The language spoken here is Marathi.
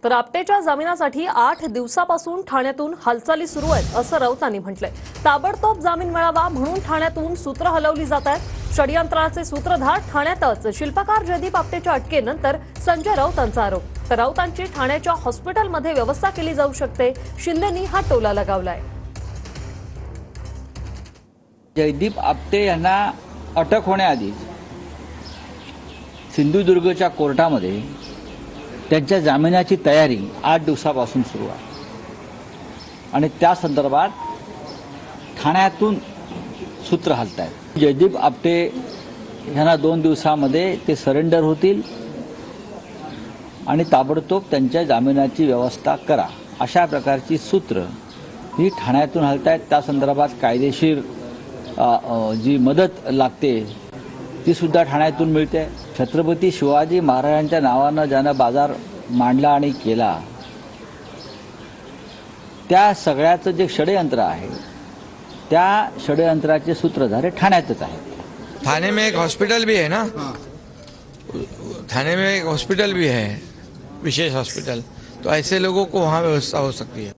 तर आपटेच्या जामिनासाठी 8 दिवसापासून ठाण्यातून हालचाली सुरू आहेत असं राऊतांनी म्हटलंय। ताबडतोब जामीन मिळावा म्हणून ठाण्यातून सूत्र हलवली जात आहेत। षडयंत्राचे सूत्रधार ठाण्यातच शिल्पकार जयदीप आपटेच्या अटकेनंतर संजय राऊतांचा आरोप। तर राऊतांची ठाण्याच्या हॉस्पिटलमध्ये व्यवस्था केली जाऊ शकते, शिंदेंनी हा टोला लगावलाय। जयदीप आपटे यांना अटक होण्याआधी सिंधुदुर्गच्या कोर्टामध्ये त्यांच्या जामिनाची तयारी 8 दिवसापासून सुरू आहे आणि त्या संदर्भात ठाण्यातून सूत्र हलतायत। जयदीप आपटे यांना 2 दिवसामध्ये ते सरेंडर होतील आणि ताबडतोब त्यांच्या जामिनाची व्यवस्था करा, अशा प्रकारची सूत्र ही ठाण्यातून हलतायत। त्या संदर्भात कायदेशीर जी मदत लागते ती सुद्धा ठाण्यातून मिळते। छत्रपती शिवाजी महाराजांच्या नावानं ज्यानं बाजार मांडला आणि केला, त्या सगळ्याचं जे षडयंत्र आहे त्या षडयंत्राचे सूत्रधार हे ठाण्यातच आहेत। थाने में एक हॉस्पिटल भी है ना, थाने में एक हॉस्पिटल भी है, विशेष हॉस्पिटल, तो ऐसे लोगों को वहाँ व्यवस्था हो सकती है।